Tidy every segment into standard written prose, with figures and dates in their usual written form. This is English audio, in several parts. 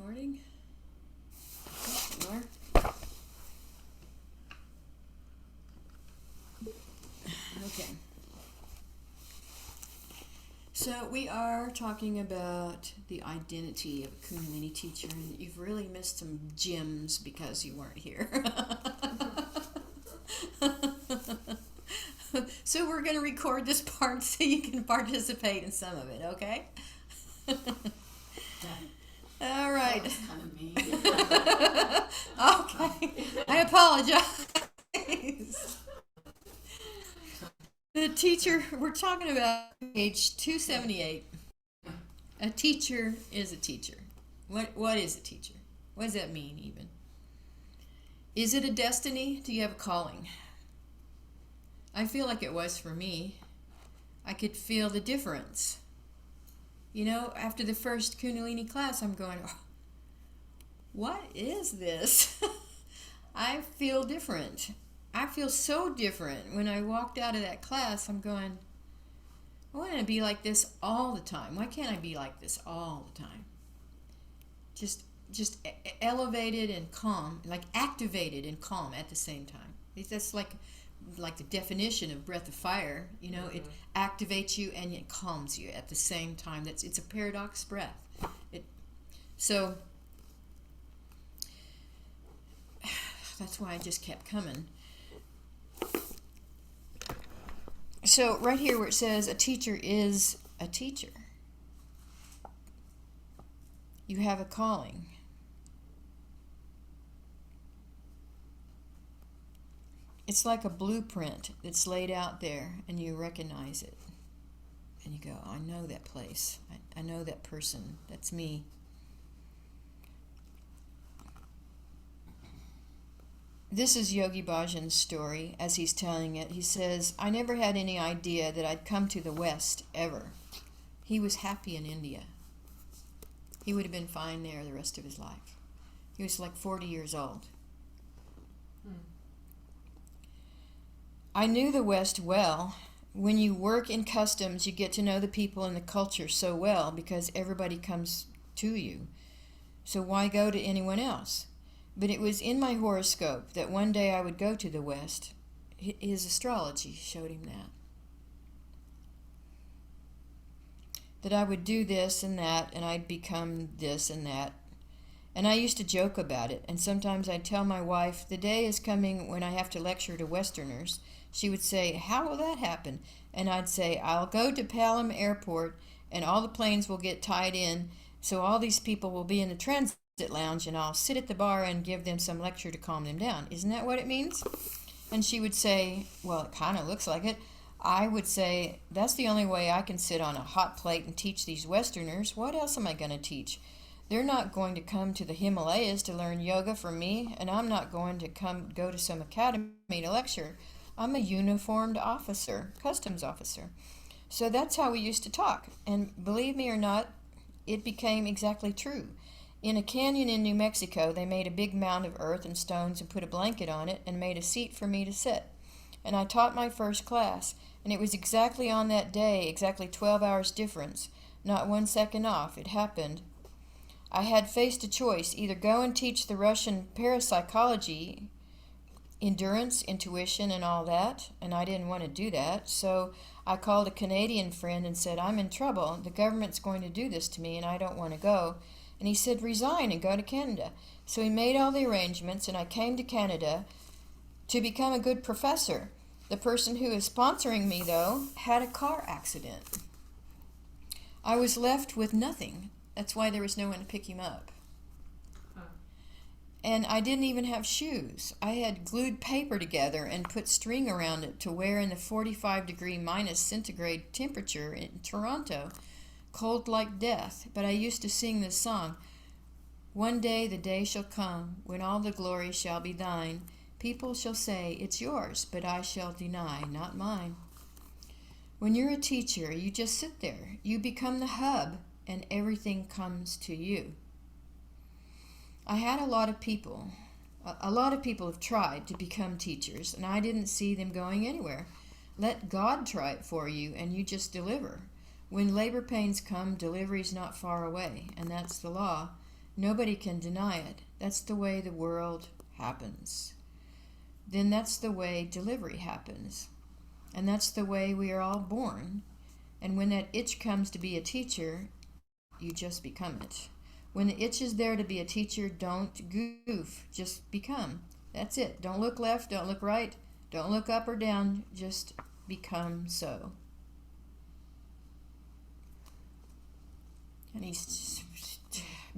recording? You are? Okay. So we are talking about the identity of a Kundalini teacher, and you've really missed some gems because you weren't here. So we're going to record this part so you can participate in some of it, okay? All right. That was kind of mean. Okay. I apologize. The teacher, we're talking about page 278. A teacher is a teacher. What is a teacher? What does that mean even? Is it a destiny? Do you have a calling? I feel like it was for me. I could feel the difference. You know, after the first Kundalini class, I'm going, oh, what is this? I feel different. I feel so different. When I walked out of that class, I'm going, I want to be like this all the time. Why can't I be like this all the time? Just elevated and calm, like activated and calm at the same time. That's like the definition of breath of fire. You know, it activates you and it calms you at the same time. It's a paradox breath. So that's why I just kept coming. So right here where it says a teacher is a teacher, you have a calling. It's like a blueprint that's laid out there and you recognize it. And you go, I know that place. I know that person. That's me. This is Yogi Bhajan's story as he's telling it. He says, I never had any idea that I'd come to the West ever. He was happy in India. He would have been fine there the rest of his life. He was like 40 years old. I knew the West well. When you work in customs, you get to know the people and the culture so well because everybody comes to you. So why go to anyone else? But it was in my horoscope that one day I would go to the West. His astrology showed him that I would do this and that, and I'd become this and that. And I used to joke about it, and sometimes I'd tell my wife, the day is coming when I have to lecture to Westerners. She would say, how will that happen? And I'd say, I'll go to Palam Airport, and all the planes will get tied in, so all these people will be in the transit lounge, and I'll sit at the bar and give them some lecture to calm them down. Isn't that what it means? And she would say, well, it kind of looks like it. I would say, that's the only way I can sit on a hot plate and teach these Westerners. What else am I going to teach? They're not going to come to the Himalayas to learn yoga from me, and I'm not going to go to some academy to lecture. I'm a uniformed officer, customs officer. So that's how we used to talk. And believe me or not, it became exactly true. In a canyon in New Mexico, they made a big mound of earth and stones and put a blanket on it and made a seat for me to sit. And I taught my first class, and it was exactly on that day, exactly 12 hours difference, not 1 second off. It happened. I had faced a choice, either go and teach the Russian parapsychology, endurance, intuition, and all that, and I didn't want to do that. So I called a Canadian friend and said, I'm in trouble. The government's going to do this to me, and I don't want to go. And he said, resign and go to Canada. So he made all the arrangements, and I came to Canada to become a good professor. The person who is sponsoring me, though, had a car accident. I was left with nothing. That's why there was no one to pick him up. And I didn't even have shoes. I had glued paper together and put string around it to wear in the 45-degree minus centigrade temperature in Toronto. Cold like death, but I used to sing this song. One day the day shall come when all the glory shall be thine. People shall say, it's yours, but I shall deny, not mine. When you're a teacher, you just sit there. You become the hub, and everything comes to you. I had a lot of people have tried to become teachers, and I didn't see them going anywhere. Let God try it for you, and you just deliver. When labor pains come, delivery's not far away, and that's the law. Nobody can deny it. That's the way the world happens. Then that's the way delivery happens. And that's the way we are all born. And when that itch comes to be a teacher, you just become it. When the itch is there to be a teacher, don't goof. Just become. That's it. Don't look left, don't look right, don't look up or down. Just become so. And he's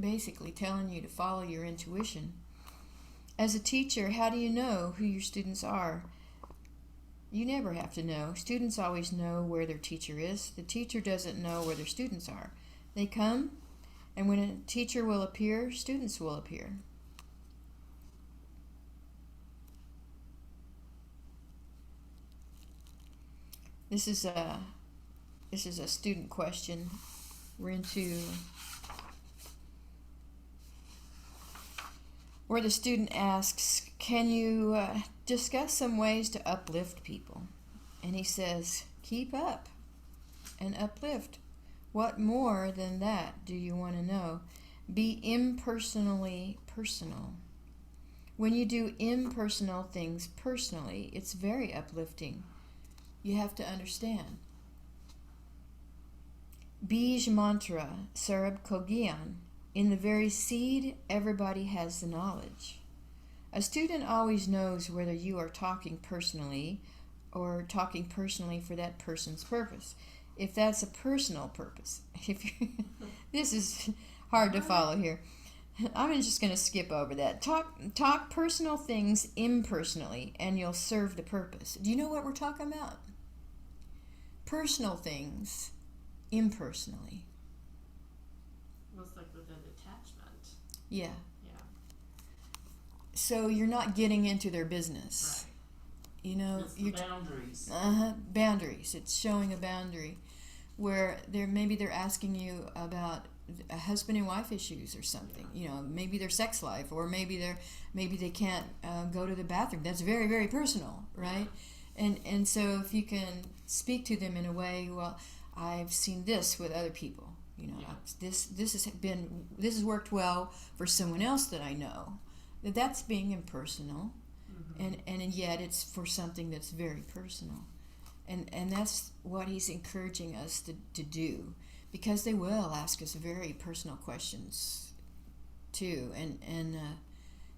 basically telling you to follow your intuition. As a teacher, how do you know who your students are? You never have to know. Students always know where their teacher is. The teacher doesn't know where their students are. They come, and when a teacher will appear, students will appear. This is a student question. We're into where the student asks, can you discuss some ways to uplift people? And he says, keep up and uplift. What more than that do you want to know? Be impersonally personal. When you do impersonal things personally, it's very uplifting. You have to understand. Bij mantra, Sarab Kogyan. In the very seed, everybody has the knowledge. A student always knows whether you are talking personally or talking personally for that person's purpose. If that's a personal purpose. This is hard to follow here. I'm just going to skip over that. Talk personal things impersonally, and you'll serve the purpose. Do you know what we're talking about? Personal things impersonally. Well, it's like with an attachment. Yeah. Yeah. So you're not getting into their business. Right. You know, it's the boundaries. Boundaries. It's showing a boundary where maybe they're asking you about a husband and wife issues or something. Yeah. You know, maybe their sex life, or maybe they can't go to the bathroom. That's very, very personal, right? And so if you can speak to them in a way, well, I've seen this with other people. You know, Yeah. this has worked well for someone else that I know. That's being impersonal, Mm-hmm. and yet it's for something that's very personal, and that's what he's encouraging us to do, because they will ask us very personal questions, too, and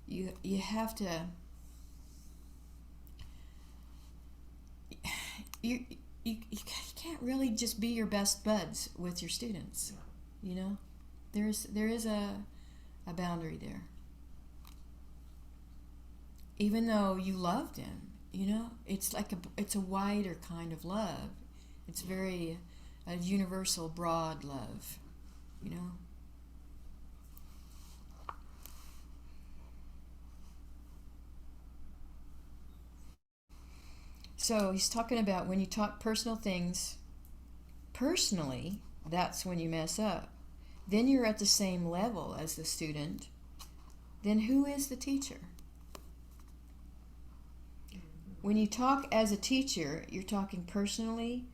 you have to you can't really just be your best buds with your students. Yeah. You know, there is a boundary there. Even though you love them, you know, it's a wider kind of love. It's very a universal, broad love. You know. So he's talking about when you talk personal things personally, that's when you mess up. Then you're at the same level as the student. Then who is the teacher? When you talk as a teacher, you're talking personally,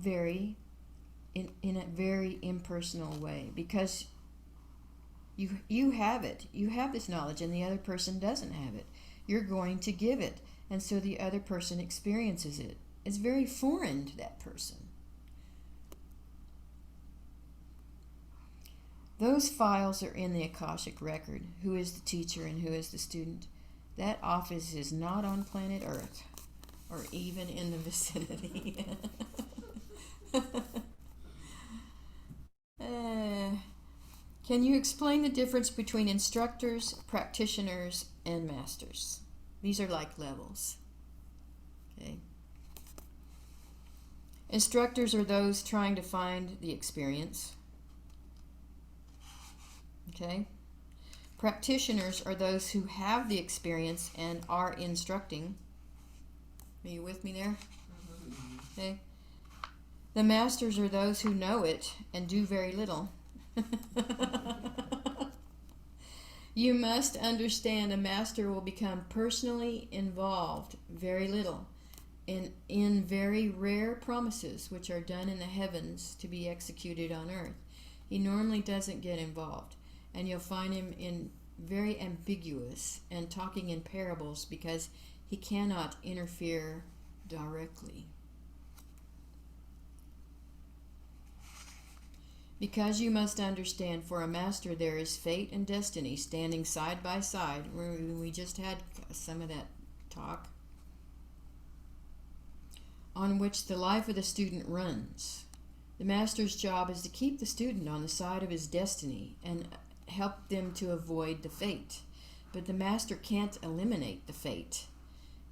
in a very impersonal way, because you have it. You have this knowledge, and the other person doesn't have it. You're going to give it, and so the other person experiences it. It's very foreign to that person. Those files are in the Akashic record. Who is the teacher and who is the student? That office is not on planet Earth, or even in the vicinity. Can you explain the difference between instructors, practitioners, and masters? These are like levels. Okay. Instructors are those trying to find the experience. Okay. Practitioners are those who have the experience and are instructing. Are you with me there? Okay. The masters are those who know it and do very little. You must understand a master will become personally involved very little in very rare promises which are done in the heavens to be executed on earth. He normally doesn't get involved. and you'll find him in very ambiguous and talking in parables because he cannot interfere directly. Because you must understand, for a master there is fate and destiny standing side by side. We just had some of that talk. On which the life of the student runs. The master's job is to keep the student on the side of his destiny and help them to avoid the fate. But the master can't eliminate the fate.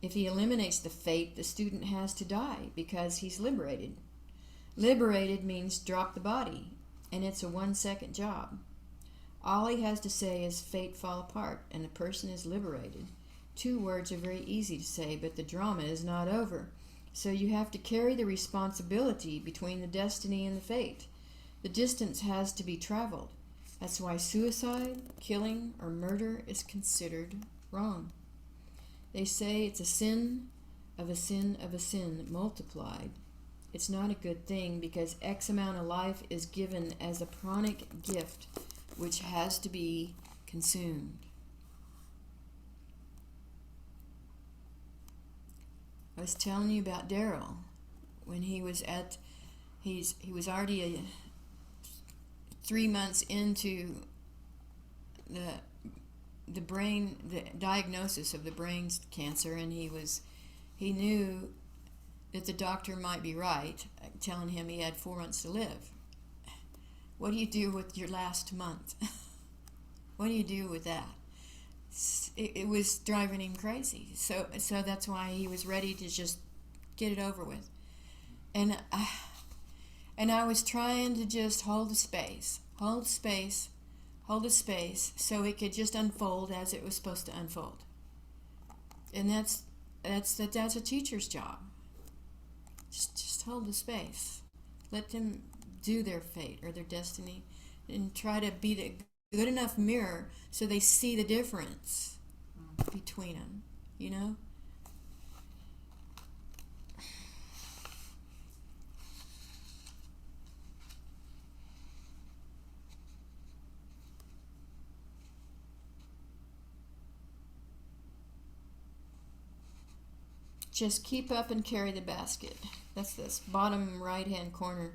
If he eliminates the fate, the student has to die because he's liberated. Liberated means drop the body, and it's a 1-second job. All he has to say is fate fall apart, and the person is liberated. 2 words are very easy to say, but the drama is not over. So you have to carry the responsibility between the destiny and the fate. The distance has to be traveled. That's why suicide, killing, or murder is considered wrong. They say it's a sin of a sin of a sin multiplied. It's not a good thing because X amount of life is given as a pranic gift which has to be consumed. I was telling you about Daryl when he was he was already 3 months into the diagnosis of the brain cancer, and he knew that the doctor might be right, telling him he had 4 months to live. What do you do with your last month? What do you do with that? It was driving him crazy. So that's why he was ready to just get it over with. And I was trying to just hold the space, so it could just unfold as it was supposed to unfold. And that's a teacher's job. Just hold the space. Let them do their fate or their destiny, and try to be the good enough mirror so they see the difference between them, you know? Just keep up and carry the basket. That's this bottom right-hand corner.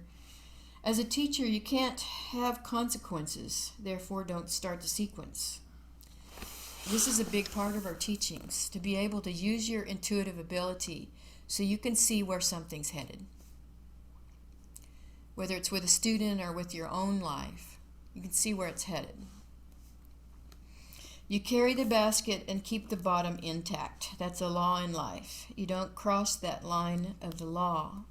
As a teacher, you can't have consequences, therefore don't start the sequence. This is a big part of our teachings, to be able to use your intuitive ability so you can see where something's headed. Whether it's with a student or with your own life, you can see where it's headed. You carry the basket and keep the bottom intact. That's a law in life. You don't cross that line of the law.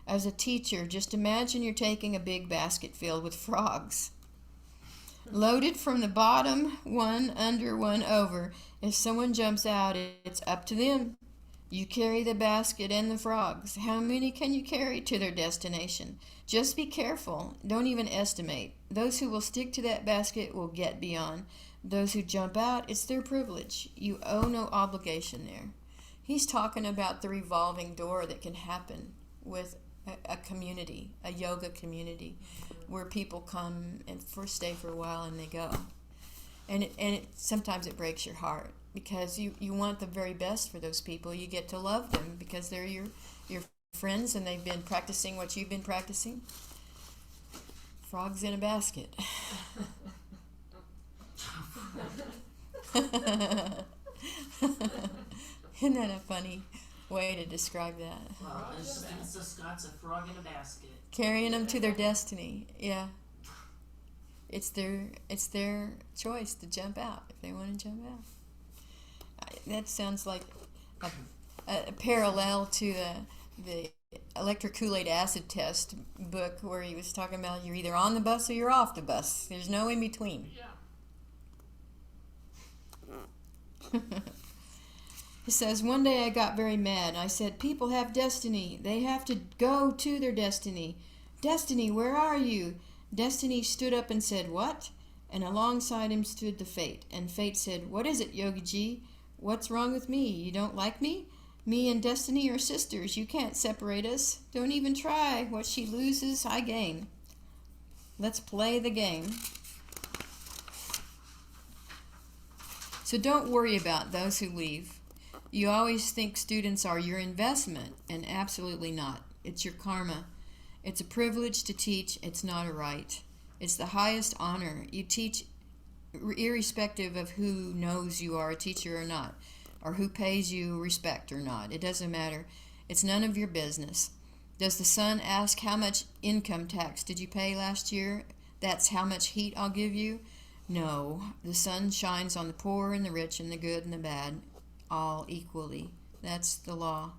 As a teacher, just imagine you're taking a big basket filled with frogs. Loaded from the bottom, one under, one over. If someone jumps out, it's up to them. You carry the basket and the frogs. How many can you carry to their destination? Just be careful. Don't even estimate. Those who will stick to that basket will get beyond. Those who jump out, it's their privilege. You owe no obligation there. He's talking about the revolving door that can happen with a community, a yoga community, where people come and stay for a while and they go. And sometimes it breaks your heart because you want the very best for those people. You get to love them because they're your friends and they've been practicing what you've been practicing. Frogs in a basket. Isn't that a funny way to describe that? Well, it's the Scots, a frog in a basket. Carrying them to their destiny. Yeah. It's their choice to jump out if they want to jump out. That sounds like a parallel to the electric Kool-Aid acid test book where he was talking about you're either on the bus or you're off the bus. There's no in between. Yeah. He says, one day I got very mad. I said, people have destiny. They have to go to their destiny. Destiny, where are you? Destiny stood up and said, what? And alongside him stood the fate. And fate said, what is it, Yogi-ji? What's wrong with me? You don't like me? Me and destiny are sisters. You can't separate us. Don't even try. What she loses, I gain. Let's play the game. So don't worry about those who leave. You always think students are your investment, and absolutely not. It's your karma. It's a privilege to teach. It's not a right. It's the highest honor. You teach irrespective of who knows you are a teacher or not, or who pays you respect or not. It doesn't matter. It's none of your business. Does the sun ask how much income tax did you pay last year? That's how much heat I'll give you? No. The sun shines on the poor and the rich and the good and the bad, all equally. That's the law.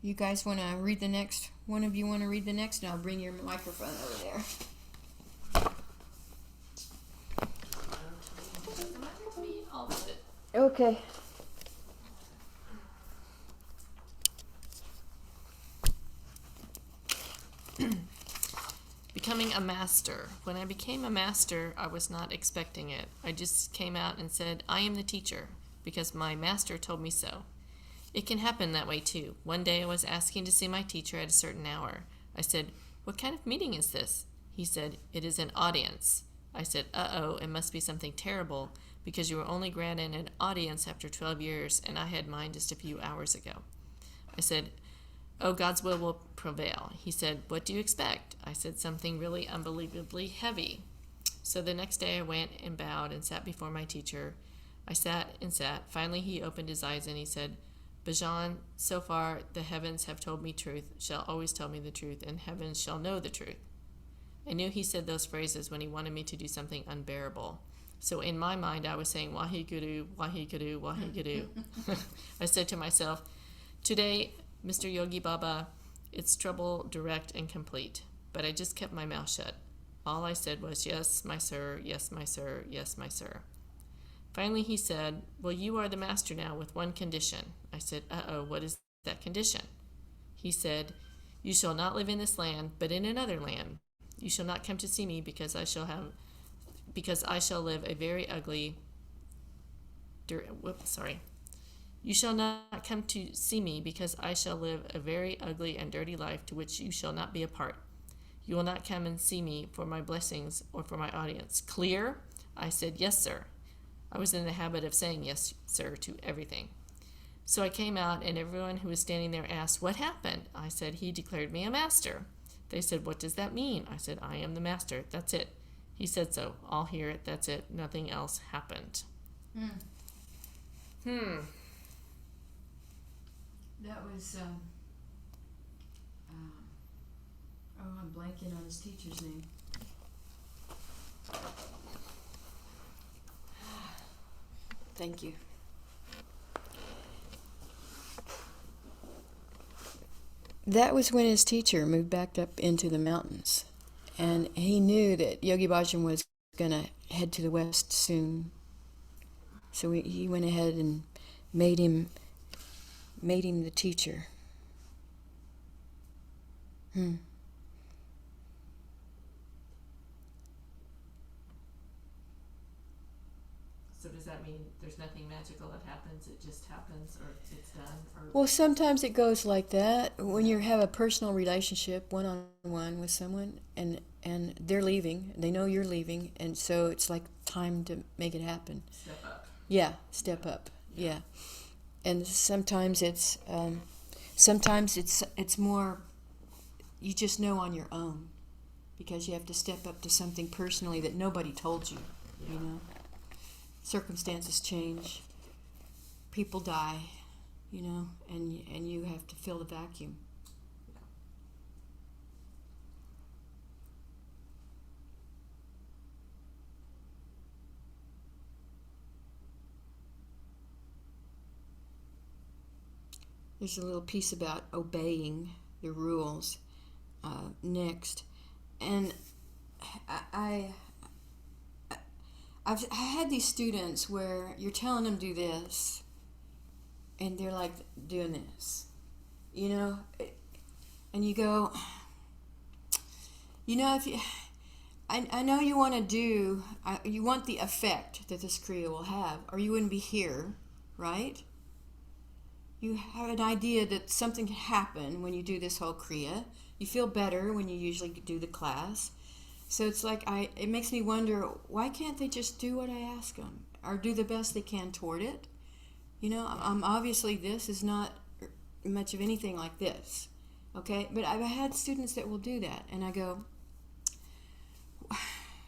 You guys want to read the next? One of you want to read the next? And I'll bring your microphone over there. I'll read it. Okay. Becoming a master. When I became a master, I was not expecting it. I just came out and said, I am the teacher, because my master told me so. It can happen that way too. One day I was asking to see my teacher at a certain hour. I said, what kind of meeting is this? He said, it is an audience. I said, uh-oh, it must be something terrible, because you were only granted an audience after 12 years, and I had mine just a few hours ago. I said, oh, God's will prevail. He said, what do you expect? I said, something really unbelievably heavy. So the next day I went and bowed and sat before my teacher. I sat and sat. Finally he opened his eyes and he said, Bajan, so far the heavens have told me truth, shall always tell me the truth, and heavens shall know the truth. I knew he said those phrases when he wanted me to do something unbearable. So in my mind I was saying, Waheguru, Waheguru, Waheguru. I said to myself, today, Mr. Yogi Baba, it's trouble direct and complete. But I just kept my mouth shut. All I said was, yes, my sir, yes, my sir, yes, my sir. Finally he said, well, you are the master now with one condition. I said, uh-oh, what is that condition? He said, you shall not live in this land, but in another land. You shall not come to see me because I shall live a very ugly, You shall not come to see me because I shall live a very ugly and dirty life to which you shall not be a part. You will not come and see me for my blessings or for my audience. Clear? I said, yes, sir. I was in the habit of saying yes, sir, to everything. So I came out, and everyone who was standing there asked, what happened? I said, he declared me a master. They said, what does that mean? I said, I am the master. That's it. He said so. I'll hear it. That's it. Nothing else happened. That was, I'm blanking on his teacher's name. Thank you. That was when his teacher moved back up into the mountains. And he knew that Yogi Bhajan was going to head to the west soon. So he went ahead and made him the teacher. So does that mean there's nothing magical that happens, it just happens, or it's done? Or Well, sometimes it goes like that when you have a personal relationship one-on-one with someone and they're leaving, they know you're leaving, and so it's like time to make it happen. step up? Yeah, step up. Yeah. And sometimes it's more you just know on your own because you have to step up to something personally that nobody told you, you know. Circumstances change. People die, you know, and you have to fill the vacuum. There's a little piece about obeying the rules next, and I've had these students where you're telling them do this, and they're like doing this, you know, and you go, you know, if you, I know you want to do, you want the effect that this Kriya will have, or you wouldn't be here, right? You have an idea that something can happen when you do this whole Kriya. You feel better when you usually do the class. So it's like it makes me wonder, why can't they just do what I ask them or do the best they can toward it? Obviously this is not much of anything like this, okay? But I've had students that will do that, and I go,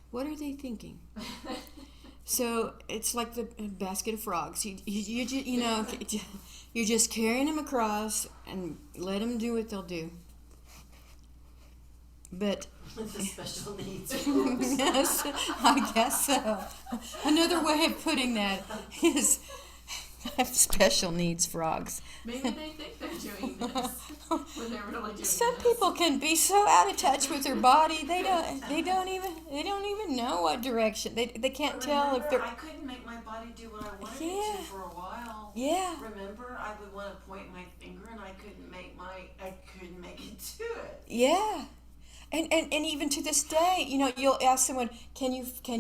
what are they thinking? So it's like the basket of frogs. You're just carrying them across and let them do what they'll do. But With the special needs. yes, I guess so. Another way of putting that is I have special needs frogs. Maybe they think they're doing this when they're really doing Some this. people can be so out of touch with their body they don't even know what direction they can't tell if they're I couldn't make my body do what I wanted it Yeah. to for a while. yeah. Remember, I would want to point my finger and I couldn't make it do it. Yeah. And even to this day, you'll ask someone, can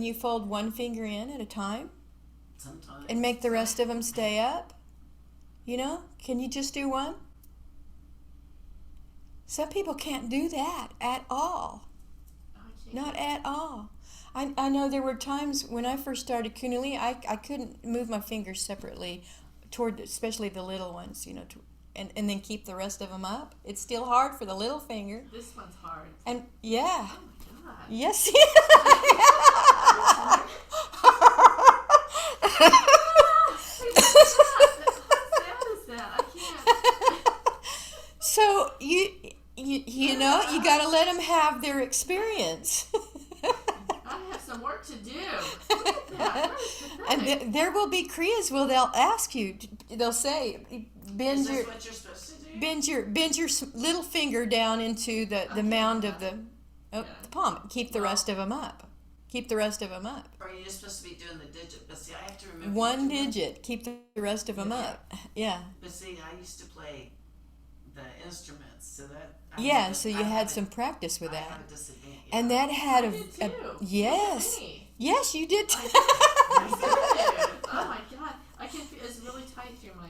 you fold one finger in at a time Sometimes. and make the rest of them stay up? Can you just do one? Some people can't do that at all. Oh, I can't. Not at all. I know there were times when I first started Kundalini, I couldn't move my fingers separately toward, especially the little ones, and then keep the rest of them up. It's still hard for the little finger. This one's hard. And yeah. Oh my god. Yes. How sad is that? I can't. So you got to let them have their experience. I have some work to do. Look at that. And Pathetic. there will be Kriyas where they'll ask you, they'll say, bend Is your this what you're supposed to do? bend your little finger down into the mound of the palm. Keep the rest of them up. Keep the rest of them up. Or are you just supposed to be doing the digit? But see, I have to remember. One digit. Keep the rest of them up. Yeah. But see, I used to play the instruments, so that. Yeah. So you had some practice with I that, had a disadvantage. and that had I did too. yes, Look at me. yes, you did. I did. Oh my god. I can feel it's really tight through my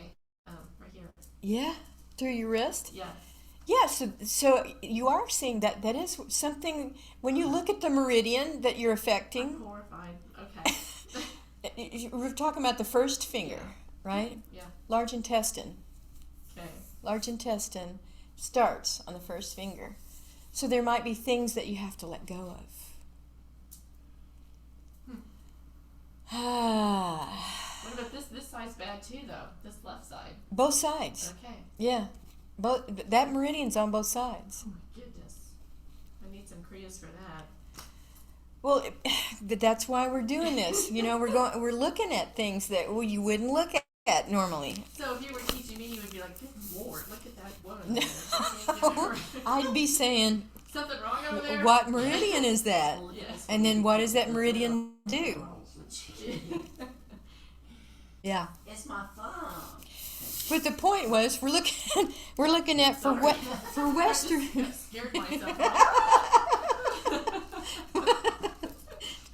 right here. Yeah, through your wrist. Yeah. Yeah, so you are seeing that is something when you look at the meridian that you're I'm affecting. horrified. Okay. We're talking about the first finger, right? Yeah. Large intestine. Okay. Large intestine starts on the first finger. So there might be things that you have to let go of. What about this side's bad too though? This left side. Both sides. Okay. Yeah. That meridian's on both sides. Oh my goodness. I need some Kriyas for that. Well, that's why we're doing this. We're looking at things that you wouldn't look at normally. So if you were teaching me, you would be like, "Good Lord, look at that woman." There. She can't get her- I'd be saying, Something wrong over there? what meridian is that? Yes. And then what does that meridian do? Yeah. It's my thumb. But the point was, we're looking at for Western. I just scared myself.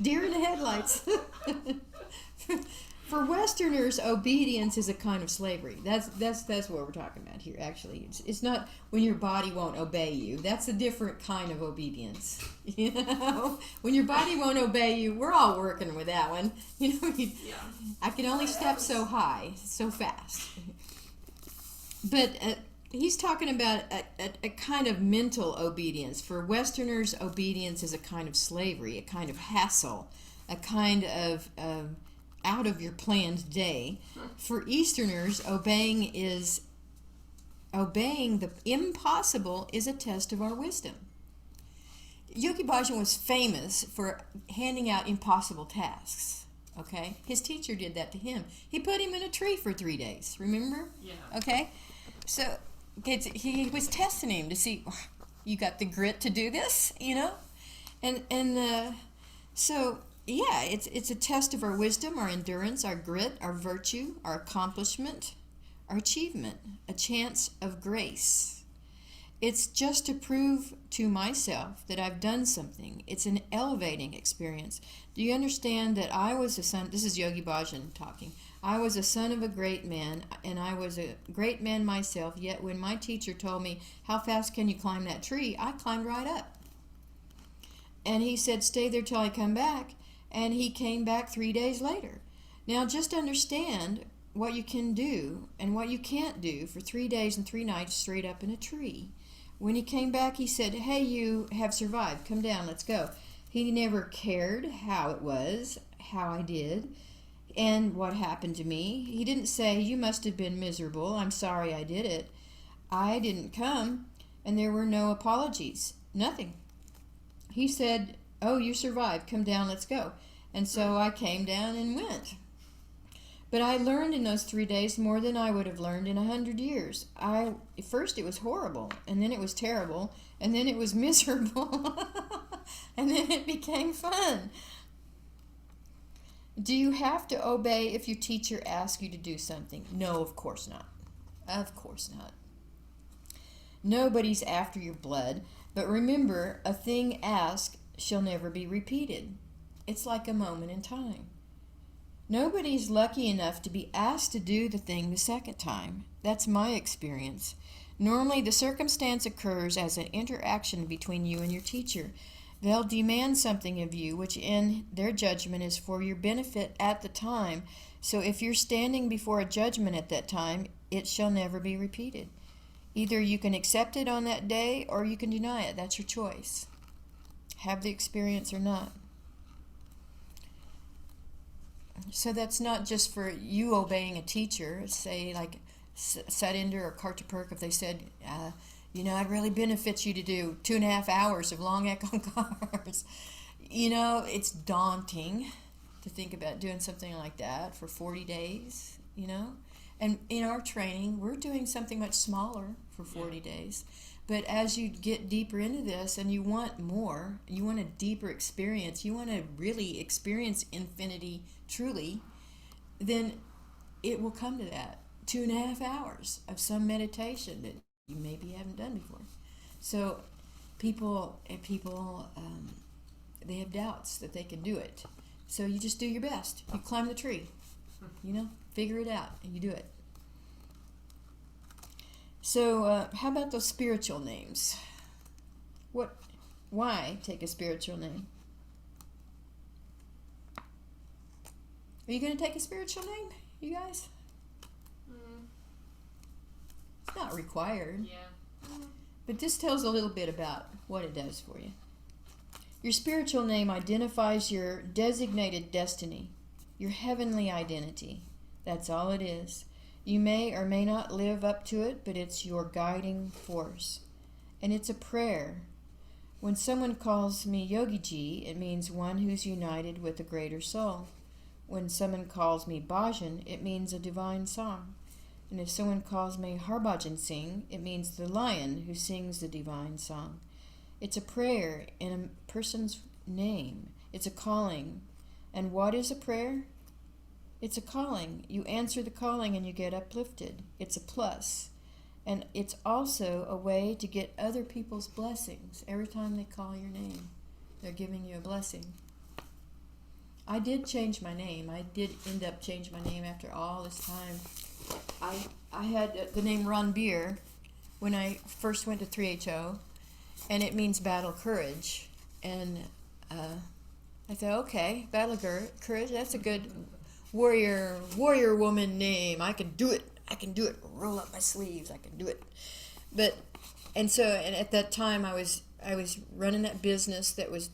Deer in the headlights. For Westerners, obedience is a kind of slavery. That's what we're talking about here. Actually, it's not when your body won't obey you. That's a different kind of obedience. When your body won't obey you, we're all working with that one. Yeah. I can only step so high, so fast. But he's talking about a kind of mental obedience. For Westerners, obedience is a kind of slavery, a kind of hassle, a kind of out of your planned day. For Easterners, obeying the impossible is a test of our wisdom. Yogi Bhajan was famous for handing out impossible tasks. Okay, his teacher did that to him. He put him in a tree for 3 days. Remember? Yeah. Okay, so he was testing him to see, you got the grit to do this, and so yeah, it's a test of our wisdom, our endurance, our grit, our virtue, our accomplishment, our achievement, a chance of grace. It's just to prove to myself that I've done something. It's an elevating experience. Do you understand that I was a son? This is Yogi Bhajan talking. I was a son of a great man, and I was a great man myself, yet when my teacher told me, how fast can you climb that tree, I climbed right up. And he said, stay there till I come back, and he came back 3 days later. Now just understand what you can do and what you can't do for 3 days and 3 nights straight up in a tree. When he came back, he said, hey, you have survived. Come down, let's go. He never cared how it was, how I did, and what happened to me. He didn't say, you must have been miserable. I'm sorry I did it. I didn't come, and there were no apologies. Nothing. He said, oh, you survived. Come down, let's go. And so I came down and went. But I learned in those 3 days more than I would have learned in 100 years. First it was horrible, and then it was terrible, and then it was miserable, and then it became fun. Do you have to obey if your teacher asks you to do something? No, of course not. Of course not. Nobody's after your blood, but remember, a thing asked shall never be repeated. It's like a moment in time. Nobody's lucky enough to be asked to do the thing the second time. That's my experience. Normally, the circumstance occurs as an interaction between you and your teacher. They'll demand something of you, which in their judgment is for your benefit at the time. So if you're standing before a judgment at that time, it shall never be repeated. Either you can accept it on that day or you can deny it. That's your choice. Have the experience or not. So that's not just for you obeying a teacher. Say like Satinder or Kartapurk, if they said, it really benefits you to do 2.5 hours of long Ekankars. It's daunting to think about doing something like that for 40 days, And in our training, we're doing something much smaller for 40 days. But as you get deeper into this and you want more, you want a deeper experience, you want to really experience infinity truly, then it will come to that. 2.5 hours of some meditation that you maybe haven't done before. So people they have doubts that they can do it. So you just do your best. You climb the tree, figure it out, and you do it. So how about those spiritual names? Why take a spiritual name? Are you going to take a spiritual name, you guys? It's not required. Yeah. But this tells a little bit about what it does for you. Your spiritual name identifies your designated destiny, your heavenly identity. That's all it is. You may or may not live up to it, but it's your guiding force. And it's a prayer. When someone calls me Yogi-ji, it means one who's united with a greater soul. When someone calls me Bhajan, it means a divine song. And if someone calls me Harbhajan Singh, it means the lion who sings the divine song. It's a prayer in a person's name. It's a calling. And what is a prayer? It's a calling. You answer the calling and you get uplifted. It's a plus. And it's also a way to get other people's blessings. Every time they call your name, they're giving you a blessing. I did change my name. I did end up changing my name after all this time. I had the name Ranbir when I first went to 3HO, and it means battle courage. And I thought, okay, battle courage, that's a good warrior woman name. I can do it. Roll up my sleeves. I can do it. And at that time I was running that business that was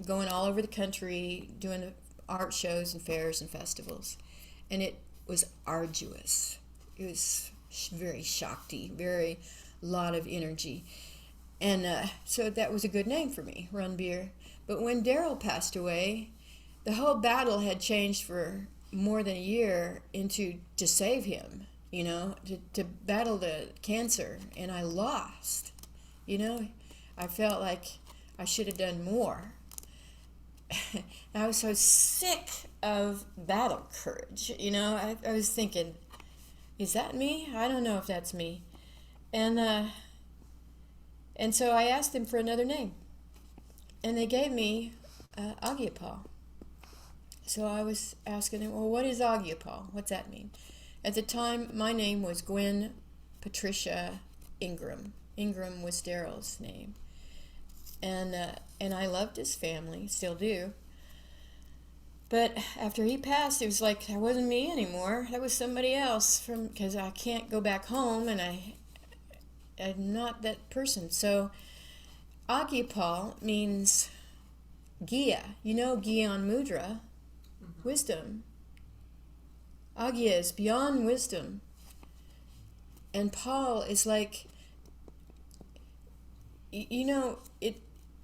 going all over the country, doing art shows and fairs and festivals, and it was arduous. It was very Shakti, very lot of energy, and so that was a good name for me, Ranbir. But when Daryl passed away, the whole battle had changed for more than a year to save him, to battle the cancer, and I lost. I felt like I should have done more. I was so sick of battle courage, I was thinking, is that me? I don't know if that's me. And so I asked them for another name. And they gave me Agyapal. So I was asking him, well, what is Agiapal? What's that mean? At the time, my name was Gwen Patricia Ingram. Ingram was Daryl's name. And I loved his family, still do. But after he passed, it was like that wasn't me anymore. That was somebody else because I can't go back home, and I'm not that person. So Agyapal means Gya. You know Gyan Mudra, wisdom. Agya is beyond wisdom. And Paul is like, you know, it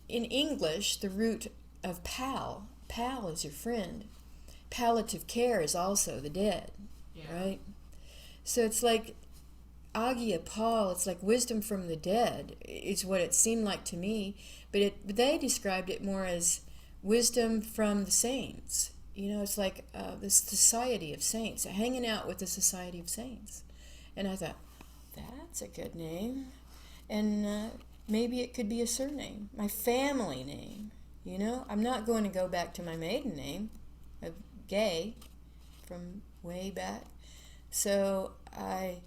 in English, the root of pal is your friend. Palliative care is also the dead, right? So it's like Agya Paul, it's like wisdom from the dead, is what it seemed like to me. But they described it more as wisdom from the saints. You know, it's like the Society of Saints, hanging out with the Society of Saints. And I thought, that's a good name. And maybe it could be a surname, my family name. You know, I'm not going to go back to my maiden name of Gay from way back. So I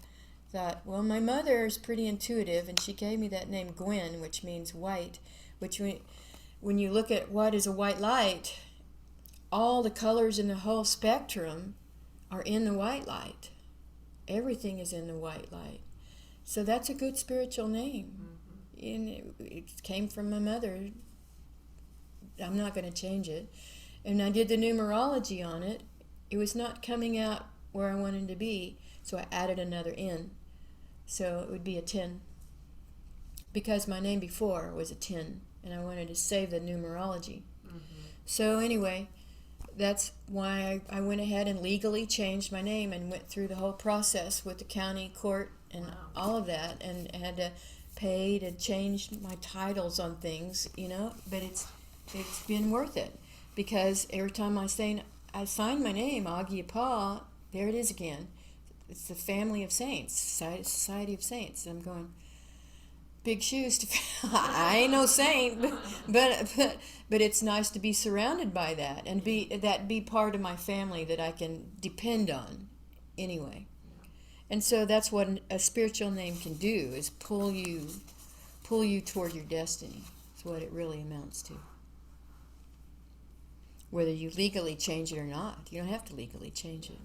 thought, well, my mother is pretty intuitive, and she gave me that name Gwen, which means white, which when you look at what is a white light, all the colors in the whole spectrum are in the white light. Everything is in the white light. So that's a good spiritual name. And it came from my mother. I'm not going to change it. And I did the numerology on it. It was not coming out where I wanted to be, so I added another N. So it would be a 10. Because my name before was a 10, and I wanted to save the numerology. So anyway, that's why I went ahead and legally changed my name and went through the whole process with the county court and all of that, and had to pay to change my titles on things, you know. But it's been worth it, because every time I sign my name, Agyapal, there it is again. It's the family of saints, Society of Saints. I'm going, big shoes to fill. I ain't no saint, but it's nice to be surrounded by that and be part of my family that I can depend on anyway. And so that's what a spiritual name can do, is pull you toward your destiny. That's what it really amounts to. Whether you legally change it or not. You don't have to legally change it.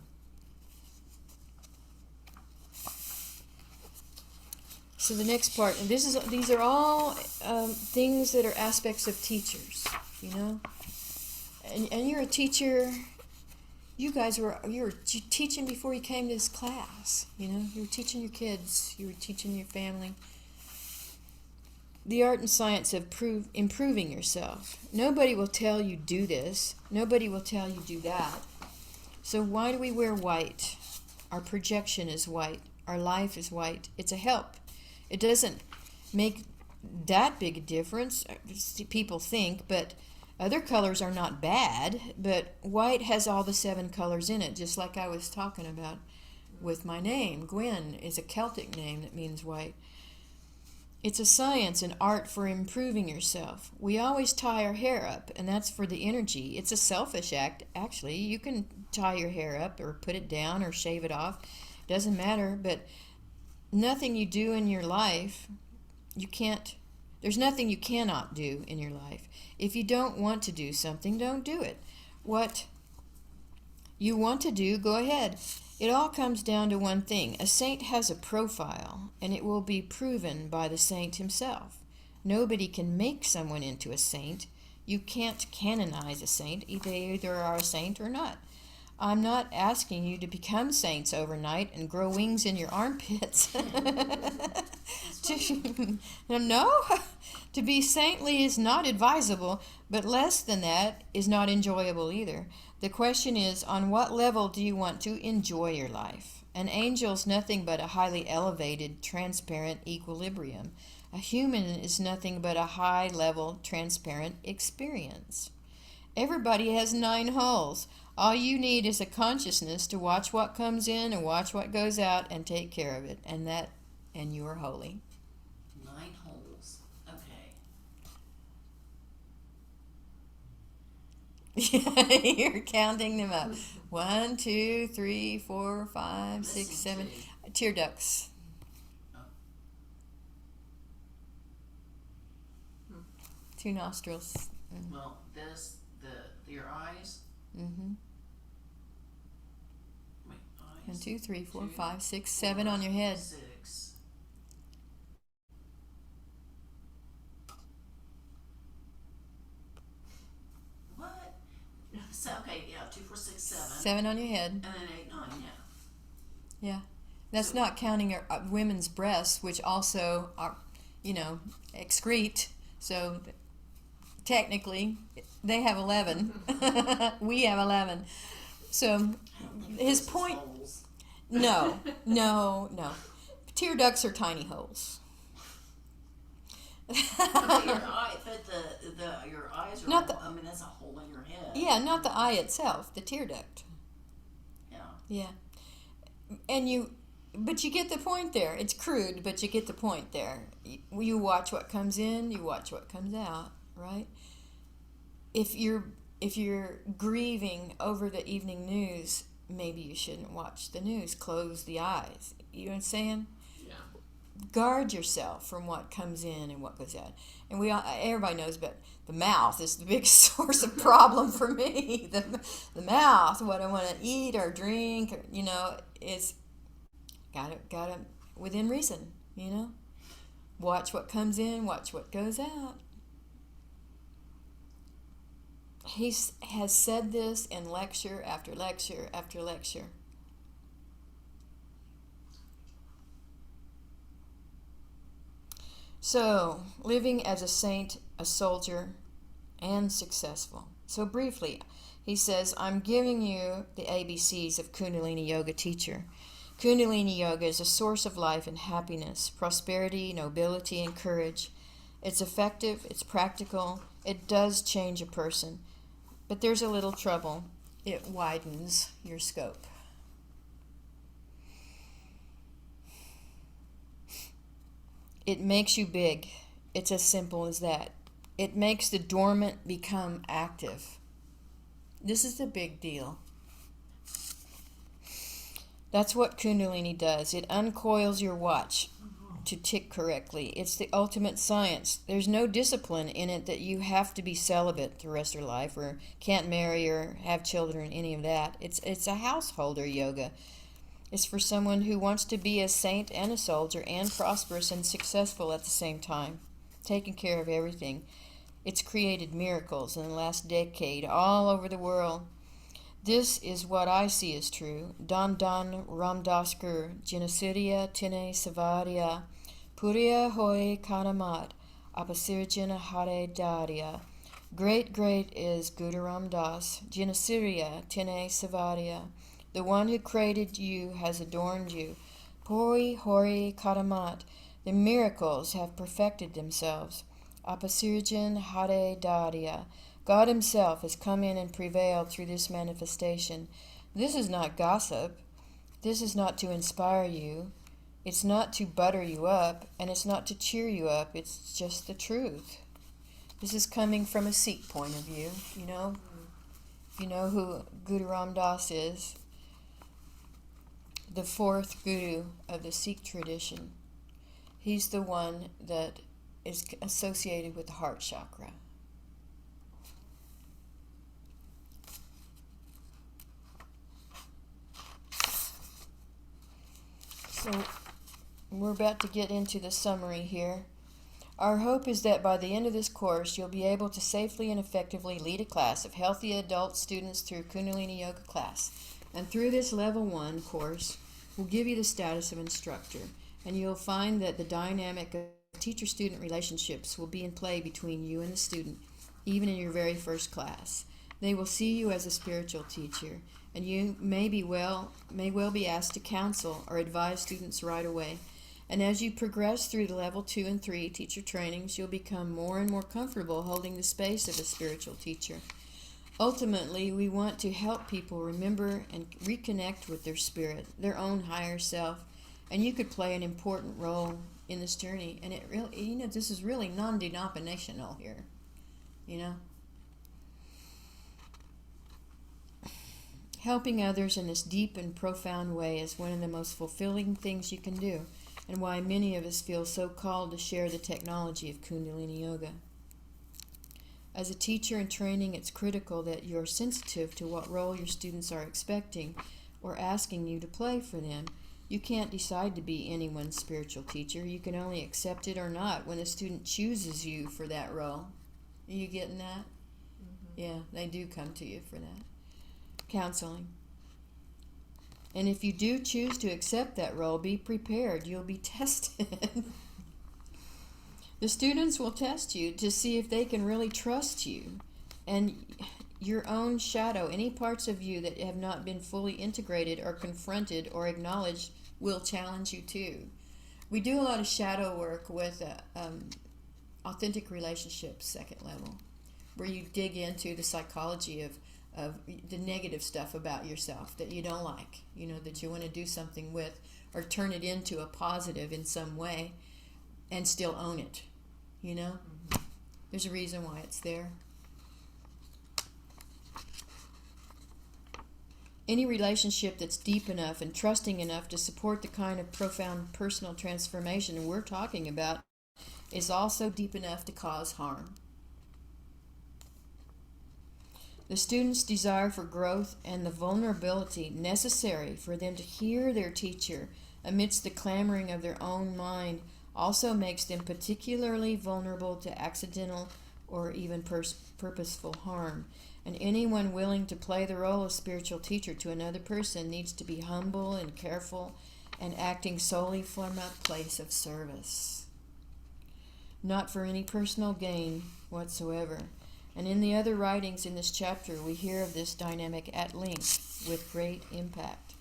So the next part, and these are all things that are aspects of teachers, you know. And you're a teacher. You guys were teaching before you came to this class, you know. You were teaching your kids. You were teaching your family. The art and science of improving yourself. Nobody will tell you do this. Nobody will tell you do that. So why do we wear white? Our projection is white. Our life is white. It's a help. It doesn't make that big a difference, people think, but other colors are not bad, but white has all the 7 colors in it, just like I was talking about with my name. Gwen is a Celtic name that means white. It's a science and art for improving yourself. We always tie our hair up, and that's for the energy. It's a selfish act, actually. You can tie your hair up or put it down or shave it off. Doesn't matter, but nothing you do in your life, there's nothing you cannot do in your life. If you don't want to do something, don't do it. What you want to do, go ahead. It all comes down to one thing. A saint has a profile, and it will be proven by the saint himself. Nobody can make someone into a saint. You can't canonize a saint. They either are a saint or not. I'm not asking you to become saints overnight and grow wings in your armpits. No, to be saintly is not advisable, but less than that is not enjoyable either. The question is, on what level do you want to enjoy your life? An angel's nothing but a highly elevated, transparent equilibrium. A human is nothing but a high-level, transparent experience. Everybody has 9 holes. All you need is a consciousness to watch what comes in and watch what goes out and take care of it. And you are holy. 9 holes. Okay. You're counting them up. 1, 2, 3, 4, 5, 6, Missing 7. two. Tear ducts. Oh. 2 nostrils. Well, your eyes. Mm-hmm. Wait, eyes. 1, 2, 3, 4, Two, 5, 6, 7 on your head. 6. What? So, okay, yeah, 2, 4, 6, 7. 7 on your head. And then 8, 9, yeah. Yeah. That's So- not counting women's breasts, which also are, excrete. So technically, they have 11. We have 11. So I don't think his this is point. holes. No, no, no. Tear ducts are tiny holes. But your eye, your eyes are. Not I mean, that's a hole in your head. Yeah, not the eye itself, the tear duct. Yeah. Yeah. But you get the point there. It's crude, but you get the point there. You watch what comes in, you watch what comes out, right? If you're grieving over the evening news, maybe you shouldn't watch the news. Close the eyes. You know what I'm saying? Yeah. Guard yourself from what comes in and what goes out. And everybody knows, but the mouth is the biggest source of problem for me. The mouth, what I want to eat or drink, is gotta within reason. Watch what comes in, watch what goes out. He has said this in lecture after lecture after lecture. So, living as a saint, a soldier, and successful. So briefly, he says, I'm giving you the ABCs of Kundalini Yoga teacher. Kundalini Yoga is a source of life and happiness, prosperity, nobility, and courage. It's effective, it's practical, it does change a person. But there's a little trouble. It widens your scope. It makes you big. It's as simple as that. It makes the dormant become active. This is the big deal. That's what Kundalini does. It uncoils your watch to tick correctly. It's the ultimate science. There's no discipline in it that you have to be celibate the rest of your life or can't marry or have children, any of that. It's a householder yoga. It's for someone who wants to be a saint and a soldier and prosperous and successful at the same time, taking care of everything. It's created miracles in the last decade all over the world. This is what I see as true. Dan Dan Ramdaskar Jinasiriya Tine Savaria Puriya Hoy Kanamat Apasirjana Hare Daria. Great is Guru Ram Das Jinasiriya Tine Savaria. The one who created you has adorned you. Puri Hori Karamat. The miracles have perfected themselves. Apasirjan Hare Daria. God himself has come in and prevailed through this manifestation. This is not gossip. This is not to inspire you. It's not to butter you up, and it's not to cheer you up. It's just the truth. This is coming from a Sikh point of view, You know who Guru Ram Das is? The fourth guru of the Sikh tradition. He's the one that is associated with the heart chakra. So we're about to get into the summary here. Our hope is that by the end of this course, you'll be able to safely and effectively lead a class of healthy adult students through Kundalini Yoga class. And through this Level 1 course, we'll give you the status of instructor. And you'll find that the dynamic of teacher-student relationships will be in play between you and the student, even in your very first class. They will see you as a spiritual teacher, and you may well be asked to counsel or advise students right away. And as you progress through the Level 2 and 3 teacher trainings, you'll become more and more comfortable holding the space of a spiritual teacher. Ultimately, we want to help people remember and reconnect with their spirit, their own higher self, and you could play an important role in this journey. And it really, this is really non-denominational here, Helping others in this deep and profound way is one of the most fulfilling things you can do, and why many of us feel so called to share the technology of Kundalini Yoga. As a teacher in training, it's critical that you're sensitive to what role your students are expecting or asking you to play for them. You can't decide to be anyone's spiritual teacher. You can only accept it or not when the student chooses you for that role. Are you getting that? Yeah, they do come to you for that. Counseling. And if you do choose to accept that role, be prepared. You'll be tested. The students will test you to see if they can really trust you. And your own shadow, any parts of you that have not been fully integrated or confronted or acknowledged, will challenge you too. We do a lot of shadow work with authentic relationships, second level, where you dig into the psychology of the negative stuff about yourself that you don't like, that you want to do something with or turn it into a positive in some way and still own it, There's a reason why it's there. Any relationship that's deep enough and trusting enough to support the kind of profound personal transformation we're talking about is also deep enough to cause harm. The student's desire for growth and the vulnerability necessary for them to hear their teacher amidst the clamoring of their own mind also makes them particularly vulnerable to accidental or even purposeful harm. And anyone willing to play the role of spiritual teacher to another person needs to be humble and careful and acting solely from a place of service, not for any personal gain whatsoever. And in the other writings in this chapter, we hear of this dynamic at length with great impact.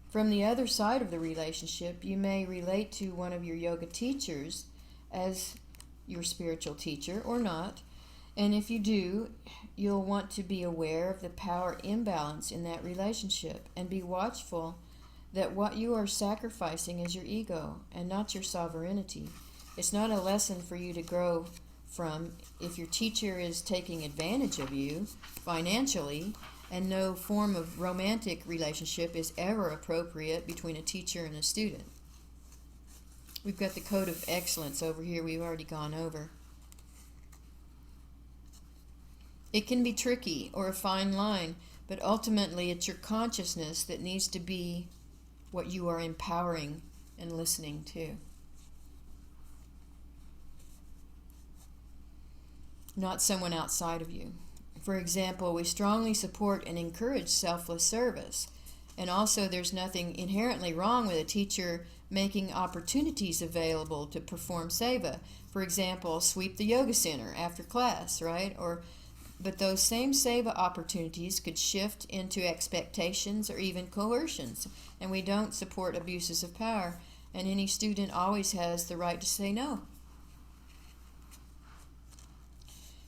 From the other side of the relationship, you may relate to one of your yoga teachers as your spiritual teacher or not. And if you do, you'll want to be aware of the power imbalance in that relationship and be watchful that what you are sacrificing is your ego and not your sovereignty. It's not a lesson for you to grow from if your teacher is taking advantage of you financially, and no form of romantic relationship is ever appropriate between a teacher and a student. We've got the code of excellence over here we've already gone over. It can be tricky or a fine line, but ultimately it's your consciousness that needs to be what you are empowering and listening to. Not someone outside of you. For example, we strongly support and encourage selfless service. And also there's nothing inherently wrong with a teacher making opportunities available to perform seva. For example, sweep the yoga center after class, right? But those same seva opportunities could shift into expectations or even coercions. And we don't support abuses of power. And any student always has the right to say no.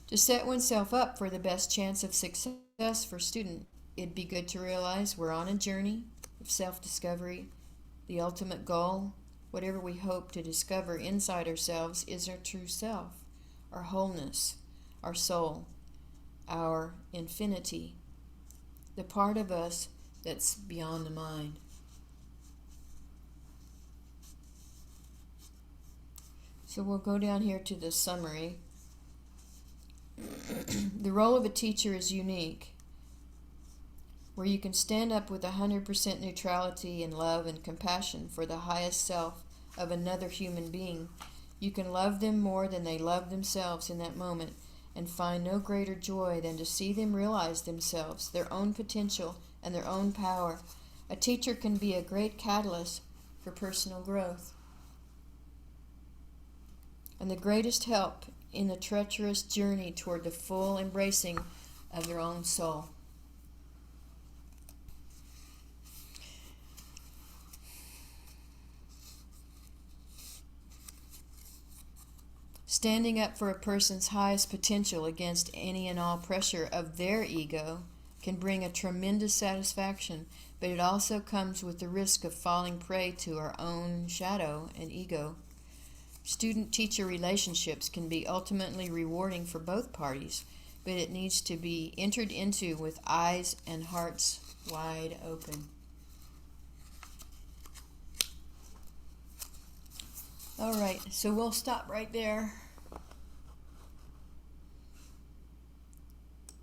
To set oneself up for the best chance of success for student, it'd be good to realize we're on a journey of self-discovery. The ultimate goal, whatever we hope to discover inside ourselves, is our true self, our wholeness, our soul, our infinity, the part of us that's beyond the mind. So we'll go down here to the summary. The role of a teacher is unique, where you can stand up with 100% neutrality and love and compassion for the highest self of another human being. You can love them more than they love themselves in that moment and find no greater joy than to see them realize themselves, their own potential, and their own power. A teacher can be a great catalyst for personal growth. And the greatest help in the treacherous journey toward the full embracing of their own soul. Standing up for a person's highest potential against any and all pressure of their ego can bring a tremendous satisfaction, but it also comes with the risk of falling prey to our own shadow and ego. Student-teacher relationships can be ultimately rewarding for both parties. but it needs to be entered into with eyes and hearts wide open. All right, so we'll stop right there.